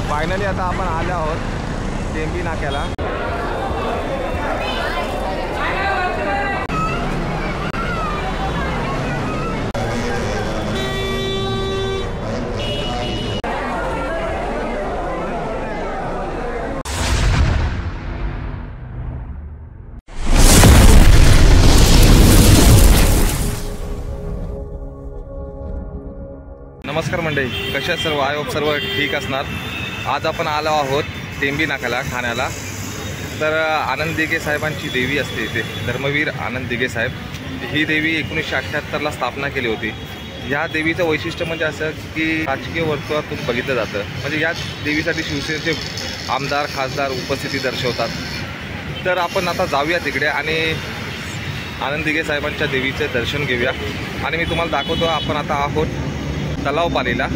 Finally आता आपण आलो आहोत टेंबी नाक्याला। नमस्कार मंडळी, कशा सर्व? आय होप सर्व ठीक असणार। आज आपण आलो आहोत टेंबी नाक्याला ठाण्याला। तर आनंद दिघे साहेबांची देवी असते इथे, धर्मवीर आनंद दिघे साहेब। ही देवी 1978ला स्थापना केली होती। या देवीचं वैशिष्ट्य म्हणजे असं की राजकीय वर्तुळातून बघितलं जातं, म्हणजे या देवीसाठी शिवसेनेचे आमदार खासदार उपस्थिती दर्शवतात। तर आपण आता जाऊया तिकडे आणि आनंद दिघे साहेबांच्या देवीचे दर्शन घेऊया। आणि मी तुम्हाला दाखवतो, आपण आता आहोत तलावपालीला।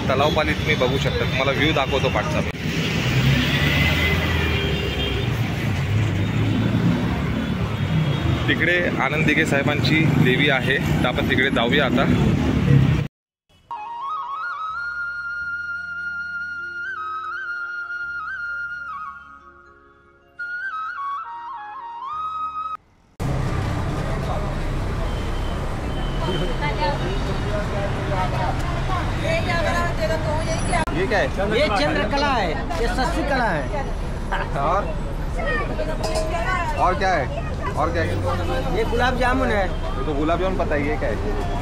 तलावपाली तुम्ही बघू शकता, तुम्हाला व्ह्यू दाखवतो पाठचा। तिकडे आनंद दिघे साहेबांची देवी आहे, तर आपण तिकडे जाऊया आता। ये क्या है? ये चंद्रकला है, ये शशि कला है। और क्या है? और क्या है? ये गुलाब जामुन है। ये तो गुलाब जामुन पता है, ये क्या है?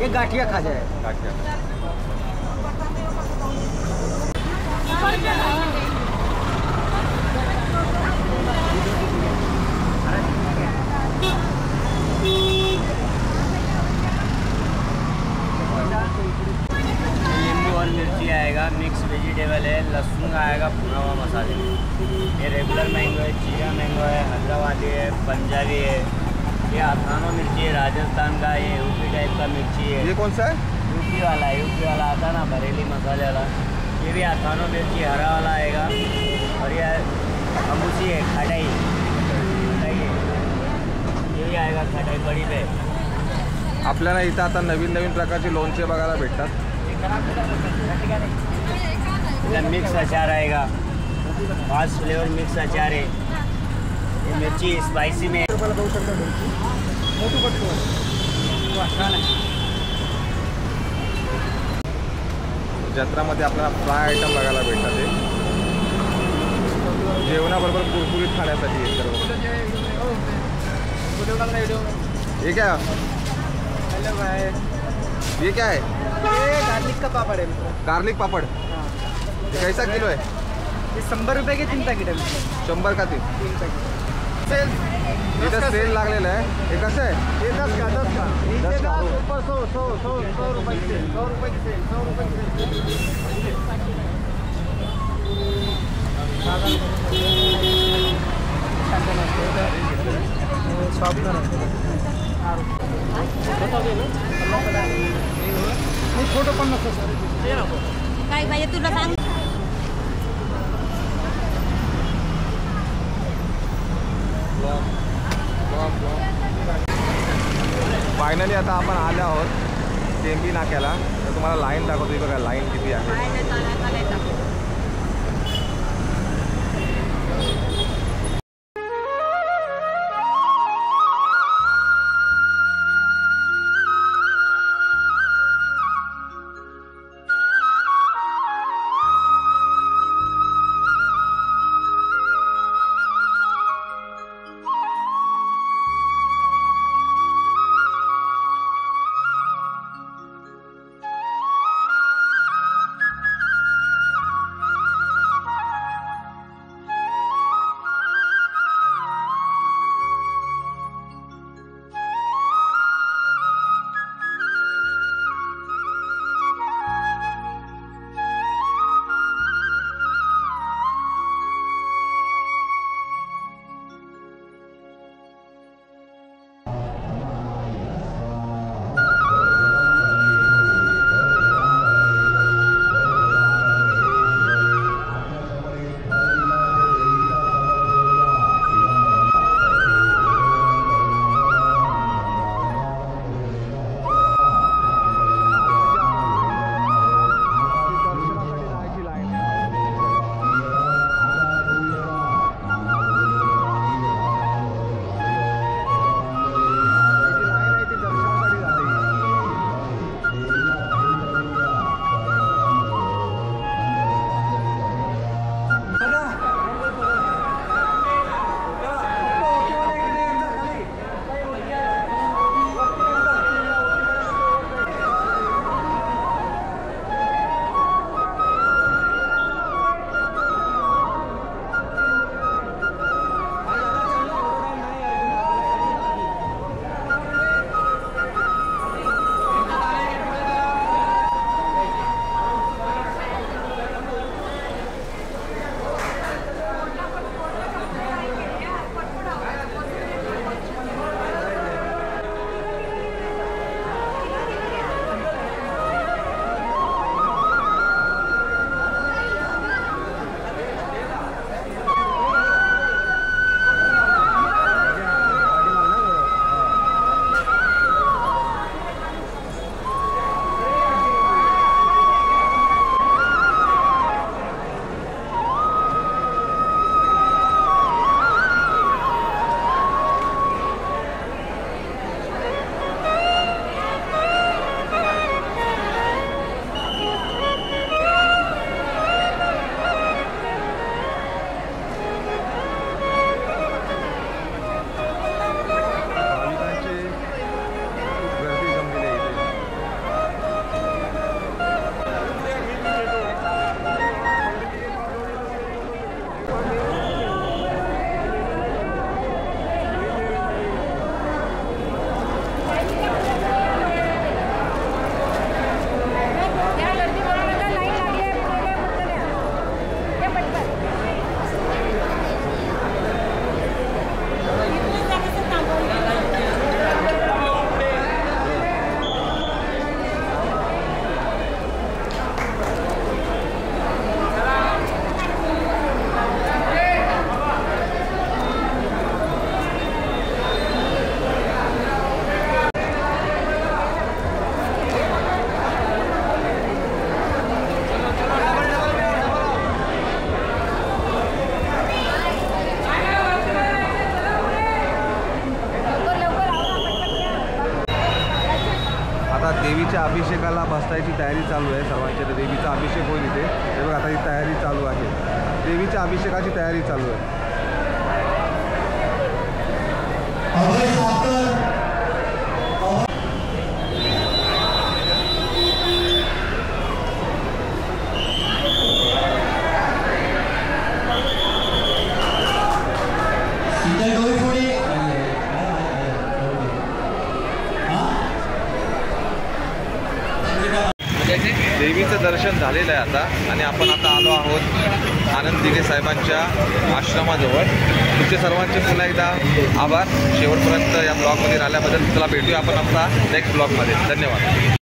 ये गाठिया खाजा है। गाठिया। मिर्ची आएगा, मिक्स वेजिटेबल है, लहसुन आएगा भुना हुआ मसाले में। ये रेगुलर मैंगो है, जीरा मैंगो है, हैदराबादी है, पंजाबी है। ये अथानो मिर्ची है, राजस्थान का। ये यूपी टाइप का मिर्ची है। ये कौन सा है? यूपी वाला आता ना, बरेली मसाले वाला। ये भी अथानो मिर्ची हरा वाला आएगा। और ये अमूसी है, खटाई। ये भी आएगा खटाई बड़ी पे। आपल्याला इथं आता नवीन नवीन प्रकारचे लोणचे बघायला भेटतात। मिक्स अचार आएगा, 5 फ्लेवर मिक्स अचार है। ये मिर्ची स्पाइसी में जत्रामध्ये आपल्याला फ्राय आयटम बघायला भेटतात। ते जेवणाबरोबर कुरकुरीत खाण्यासाठी आहे सर्व। ये क्या? हेलो भाई, ये क्या है? ये गार्लिक का पापड़ है। गार्लिक पापड़। ये कैसा किलो है? ये 100 रुपये के 3 पैकेट है। 100 का 3 पैकेट। सेल इथं सेल लागलेलं आहे। हे कसं आहे? ये 10 का 10 का नीचे 10 का। 10 ऊपर 100 रुपये की सेल, 100 रुपये की सेल, 100 रुपये की सेल। शॉप का फोटो पण नको सर, काय पाहिजे तुला सांग। फायनली आता आपण आलो आहोत टेंबी नाक्याला। तर तुम्हाला लाईन दाखवतो, बघा लाईन किती आहे। देवीच्या अभिषेकाला बसण्याची तयारी चालू आहे सर्वांच्या. देवीचा अभिषेक होईल इथे. हे बघा आता ही तयारी चालू आहे. देवीच्या अभिषेकाची तयारी चालू आहे. देवीचं दर्शन झालेलं आहे आता आणि आपण आता आलो आहोत आनंद दिघे साहेबांच्या आश्रमाजवळ. तुमचे सर्वांचे पुन्हा एकदा आभार शेवटपर्यंत या ब्लॉगमध्ये राहिल्याबद्दल. चला भेटूया आपण आपला नेक्स्ट ब्लॉगमध्ये. धन्यवाद.